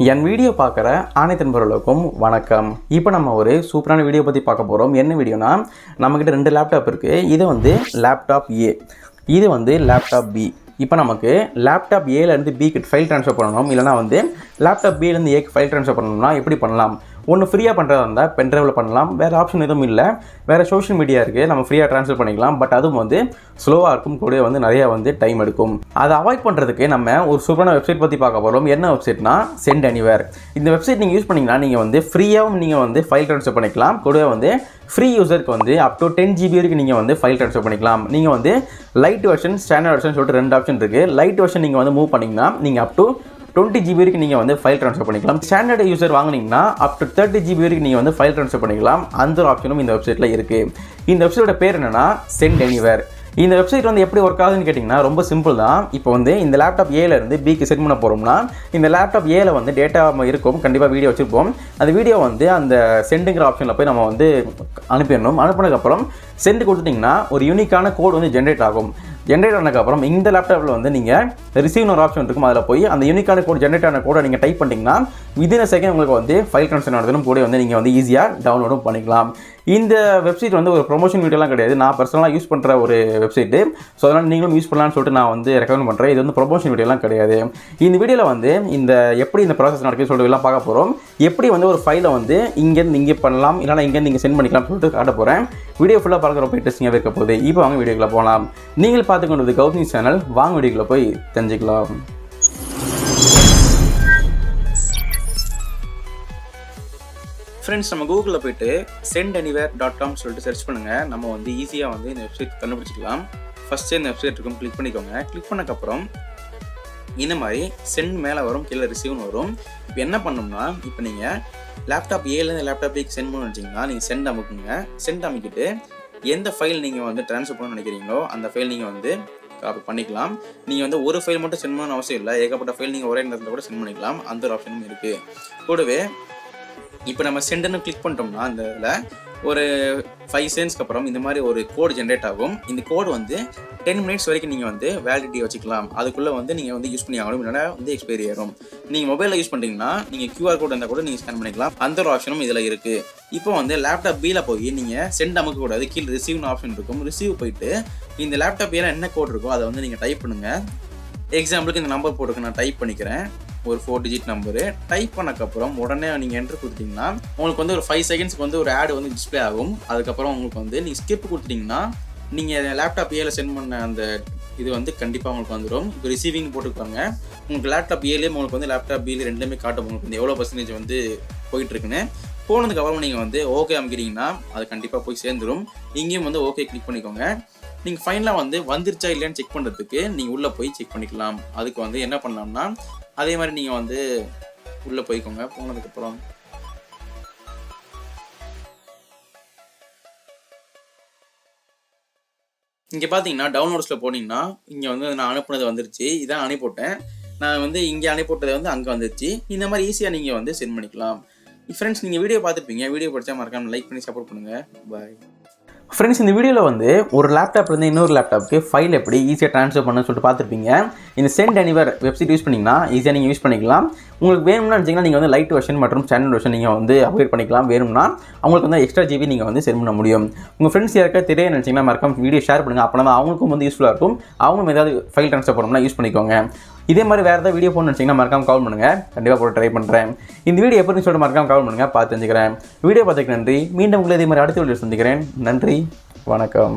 என் video பார்க்குற அனைத்து நண்பர்களுக்கும் வணக்கம். இப்போ நம்ம ஒரு சூப்பரான வீடியோ பற்றி பார்க்க போகிறோம். என்ன வீடியோனா, நம்மக்கிட்ட 2 லேப்டாப் இருக்குது. இது வந்து லேப்டாப் ஏ, இது வந்து லேப்டாப் பி. இப்போ நமக்கு லேப்டாப் ஏலேருந்து பிக்கு ஃபைல் ட்ரான்ஸ்ஃபர் பண்ணணும், இல்லைனா வந்து லேப்டாப் பிலேருந்து ஏக்கு ஃபைல் ட்ரான்ஸ்ஃபர் பண்ணணும்னா எப்படி பண்ணலாம்? ஒன்று ஃப்ரீயாக பண்ணுறதா இருந்தால் பென்ட்ரைவில் பண்ணலாம். வேறு ஆப்ஷன் எதுவும் இல்லை. வேறு சோஷியல் மீடியா இருக்குது, நம்ம ஃப்ரீயாக ட்ரான்ஸ்ஃபர் பண்ணிக்கலாம். பட் அதுவும் வந்து ஸ்லோவாக இருக்கும், கூட வந்து நிறையா வந்து டைம் எடுக்கும். அதை அவாய்ட் பண்ணுறதுக்கு நம்ம ஒரு சூப்பரான வெப்சைட் பற்றி பார்க்க போகிறோம். என்ன வெப்சைட்னா சென்ட் எனிவேர். இந்த வெப்சைட் நீங்கள் யூஸ் பண்ணிங்கன்னா நீங்கள் வந்து ஃப்ரீயாகவும் நீங்கள் வந்து ஃபைல் ட்ரான்ஸ்ஃபர் பண்ணிக்கலாம். கூட வந்து ஃப்ரீ யூசருக்கு வந்து அப் டு 10 GB வரைக்கும் நீங்கள் வந்து ஃபைல் ட்ரான்ஸ்ஃபர் பண்ணிக்கலாம். நீங்கள் வந்து லைட் வெர்ஷன், ஸ்டாண்டர்ட் வெர்ஷன் சொல்லிட்டு 2 ஆப்ஷன் இருக்குது. லைட் வெர்ஷன் நீங்கள் வந்து மூவ் பண்ணிங்கன்னா நீங்கள் அப் டு 20 GB வரைக்கும் நீங்கள் வந்து ஃபைல் ட்ரான்ஸ்ஃபர் பண்ணிக்கலாம். ஸ்டாண்டர்ட் யூசர் வாங்கினீங்கன்னா அப் டு 30 GB வரைக்கும் நீங்கள் வந்து ஃபைல் ட்ரான்ஸ்ஃபர் பண்ணிக்கலாம். அந்த ஒரு ஆப்ஷனும் இந்த வெப்சைட்டில் இருக்குது. இந்த வெப்சைட்டோட பேர் என்னென்னா சென்ட் எனிவேர். இந்த வெப்சைட் வந்து எப்படி ஒர்க் ஆகுதுன்னு கேட்டிங்கன்னா ரொம்ப சிம்பிள் தான். இப்போ வந்து இந்த லேப்டாப் ஏலேருந்து பிக்கு சென்ட் பண்ண போகிறோம்னா, இந்த லேப்டாப் ஏல வந்து டேட்டா இருக்கும், கண்டிப்பாக வீடியோ வச்சுருப்போம். அந்த வீடியோ வந்து அந்த சென்டுங்கிற ஆப்ஷனில் போய் நம்ம வந்து அனுப்பிடணும். அனுப்பினதுக்கப்புறம் சென்ட் கொடுத்துட்டிங்கன்னா ஒரு யூனிக்கான கோட் வந்து ஜென்ரேட் ஆகும். ஜென்ரேட் ஆனதுக்கப்புறம் இந்த லேப்டாப்பில் வந்து நீங்கள் ரிசீவ்னு ஒரு ஆப்ஷன் இருக்கும், அதில் போய் அந்த யூனிக்கான கோட் ஜென்ரேட் ஆன கோடை நீங்கள் டைப் பண்ணிட்டீங்கன்னா வித்தின் செகண்ட் உங்களுக்கு வந்து ஃபைல் ட்ரான்ஸ்ஃபர் நடத்தணும், கூட வந்து நீங்கள் வந்து ஈஸியாக டவுன்லோடும் பண்ணிக்கலாம். இந்த வெப்சைட் வந்து ஒரு ப்ரொமோஷன் வீடியோலாம் கிடையாது, நான் பர்சனலாக யூஸ் பண்ணுற ஒரு வெப்சைட்டு. ஸோ அதனால் நீங்களும் யூஸ் பண்ணலான்னு சொல்லிட்டு நான் வந்து ரெக்கமெண்ட் பண்ணுறேன். இது வந்து ப்ரொமோஷன் வீடியோலாம் கிடையாது. இந்த வீடியோவில் வந்து இந்த எப்படி இந்த ப்ராசஸ் நடக்குதுன்னு சொல்லிட்டு எல்லாம் பார்க்க போகிறோம். எப்படி வந்து ஒரு ஃபைலை வந்து இங்கேருந்து இங்கே பண்ணலாம், இல்லைனா இங்கேருந்து நீங்கள் சென்ட் பண்ணிக்கலாம் சொல்லிட்டு காட்ட போகிறேன். வீடியோ ஃபுல்லாக பார்க்குற ரொம்ப இன்ட்ரெஸ்டிங்காக இருக்க போகுது. இப்போ வாங்க வீடியோக்குள்ளே போகலாம். நீங்கள் பார்த்து கொண்டது கௌதம் சேனல். வாங்க வீடியோக்குள்ளே போய் தெரிஞ்சுக்கலாம். ஃப்ரெண்ட்ஸ், நம்ம கூகுளில் போய்ட்டு sendanywhere.com சொல்லிட்டு சர்ச் பண்ணுங்கள். நம்ம வந்து ஈஸியாக வந்து இந்த வெப்சைட் கண்டுபிடிச்சிக்கலாம். ஃபஸ்ட்டு இந்த வெப்சைட் இருக்கும், கிளிக் பண்ணிக்கோங்க. கிளிக் பண்ணக்கப்புறம் இந்த மாதிரி சென்ட் மேலே வரும், கீழே ரிசீவ்னு வரும். இப்போ என்ன பண்ணணும்னா, இப்போ நீங்கள் லேப்டாப் ஏலேருந்து லேப்டாப் பிக்கு சென்ட் பண்ணணும்னு வச்சிங்கன்னா நீங்கள் சென்ட் அமுக்குங்க. சென்ட் அமுக்கிட்டு எந்த ஃபைல் நீங்கள் வந்து ட்ரான்ஸ்ஃபர் பண்ணணும்னு நினைக்கிறீங்களோ அந்த ஃபைல் நீங்கள் வந்து காப்பி பண்ணிக்கலாம். நீங்கள் வந்து ஒரு ஃபைல் மட்டும் சென்ட் பண்ணணும்னு அவசியம் இல்லை, ஏகப்பட்ட ஃபைல் நீங்கள் ஒரே நேரத்தில் கூட சென்ட் பண்ணிக்கலாம். அந்த ஒரு ஆப்ஷனும் இருக்குது. கூடவே இப்போ நம்ம சென்டர்னு கிளிக் பண்ணிட்டோம்னா இந்த இதில் ஒரு 5 செகண்ட்ஸ்க்கு அப்புறம் இந்த மாதிரி ஒரு கோடு ஜென்ரேட் ஆகும். இந்த கோடு வந்து 10 மினிட்ஸ் வரைக்கும் நீங்கள் வந்து வேலிடிட்டி வச்சுக்கலாம். அதுக்குள்ளே வந்து நீங்கள் வந்து யூஸ் பண்ணி ஆகணும், இல்லைனா வந்து எக்ஸ்பைரி ஆயிரும். நீங்கள் மொபைலில் யூஸ் பண்ணுறீங்கன்னா நீங்கள் QR கோட் இருந்தால் கூட நீங்கள் ஸ்கேன் பண்ணிக்கலாம். அந்த ஒரு ஆப்ஷனும் இதில் இருக்குது. இப்போ வந்து லேப்டாப் பியில் போய் நீங்கள் சென்ட் அமுக்கக்கூடாது, கீழே ரிசீவ்னு ஆப்ஷன் இருக்கும். ரிசீவ் போயிட்டு இந்த லேப்டாப் ஏல என்ன கோட் இருக்கோ அதை வந்து நீங்கள் டைப் பண்ணுங்கள். எக்ஸாம்பிளுக்கு இந்த நம்பர் போட்டுருக்கு, நான் டைப் பண்ணிக்கிறேன். ஒரு 4 டிஜிட் நம்பரு டைப் பண்ணக்கப்புறம் உடனே நீங்கள் என்ட்ரு கொடுத்தீங்கன்னா உங்களுக்கு வந்து ஒரு 5 செகண்ட்ஸ்க்கு வந்து ஒரு ஆடு வந்து டிஸ்பிளே ஆகும். அதுக்கப்புறம் உங்களுக்கு வந்து நீங்கள் ஸ்கிப் கொடுத்துட்டிங்கன்னா நீங்கள் லேப்டாப் ஏல சென்ட் பண்ண அந்த இது வந்து கண்டிப்பாக உங்களுக்கு வந்துடும். இப்போ ரிசீவிங் போட்டுருக்காங்க, உங்களுக்கு லேப்டாப் ஏலேயே உங்களுக்கு வந்து லேப்டாப் பியில் ரெண்டுமே காட்டும். உங்களுக்கு வந்து எவ்வளோ பர்சன்டேஜ் வந்து போயிட்டுருக்குன்னு. போனதுக்கப்புறம் நீங்கள் வந்து ஓகே அமைக்கிறீங்கன்னா அது கண்டிப்பாக போய் சேர்ந்துடும். இங்கேயும் வந்து ஓகே கிளிக் பண்ணிக்கோங்க. நீங்கள் ஃபைனலாக வந்து வந்துருச்சா இல்லையான்னு செக் பண்ணுறதுக்கு நீங்கள் உள்ளே போய் செக் பண்ணிக்கலாம். அதுக்கு வந்து என்ன பண்ணலாம்னா, அதே மாதிரி நீங்கள் வந்து உள்ளே போய்க்கோங்க. போனதுக்கப்புறம் இங்கே பார்த்தீங்கன்னா டவுன்லோட்ஸில் போனீங்கன்னா இங்கே வந்து நான் அனுப்புனது வந்துருச்சு. இதான் அனுப்பிவிட்டேன். நான் வந்து இங்கே அனுப்பிவிட்டதை வந்து அங்கே வந்துருச்சு. இந்த மாதிரி ஈஸியாக நீங்கள் வந்து சென்ட் பண்ணிக்கலாம். ஃப்ரெண்ட்ஸ், நீங்கள் வீடியோ பார்த்துருப்பீங்க. வீடியோ பிடிச்சா மறக்காமல் லைக் பண்ணி சப்போர்ட் பண்ணுங்கள். பாய். ஃப்ரெண்ட்ஸ், இந்த வீடியோவில் வந்து ஒரு லேப்டாப்லேருந்து இன்னொரு லேப்டாப்புக்கு ஃபைல் எப்படி ஈஸியாக ட்ரான்ஸ்ஃபர் பண்ணணும்னு சொல்லிட்டு பார்த்துருப்பீங்க. இந்த சென்ட் எனிவேர் வெப்சைட் யூஸ் பண்ணிங்கன்னா ஈஸியாக நீங்கள் யூஸ் பண்ணிக்கலாம். உங்களுக்கு வேணும்னா நினச்சிங்கன்னா நீங்கள் வந்து லைட் வெர்ஷன் மற்றும் ஸ்டாண்டர்ட் வெர்ஷன் நீங்கள் வந்து அப்கிரேட் பண்ணிக்கலாம். வேணும்னா அவங்களுக்கு வந்து எக்ஸ்ட்ரா GB நீங்கள் வந்து சென்ட் பண்ண முடியும். உங்கள் ஃப்ரெண்ட்ஸ் யாருக்கா தெரிய நினச்சிங்கன்னா மறக்காம வீடியோ ஷேர் பண்ணுங்கள். அப்போ தான் அவங்களுக்கும் வந்து யூஸ்ஃபுல்லாக இருக்கும். அவங்களும் ஏதாவது ஃபைல் ட்ரான்ஸ்ஃபர் பண்ணணும்னா யூஸ் பண்ணிக்கோங்க. இதே மாதிரி வேறு ஏதாவது வீடியோ போகணும்னு நினச்சிங்கன்னா மறக்காம கால் பண்ணுங்கள். கண்டிப்பாக போட்டு ட்ரை பண்ணுறேன். இந்த வீடியோ எப்படின்னு சொல்லிட்டு மறக்காம கால் பண்ணுங்கள், பார்த்து தெரிஞ்சுக்கிறேன். வீடியோ பார்த்துக்கு நன்றி. மீண்டும் உங்களை இதே மாதிரி அடுத்த வீடியோ சந்திக்கிறேன். நன்றி, வணக்கம்.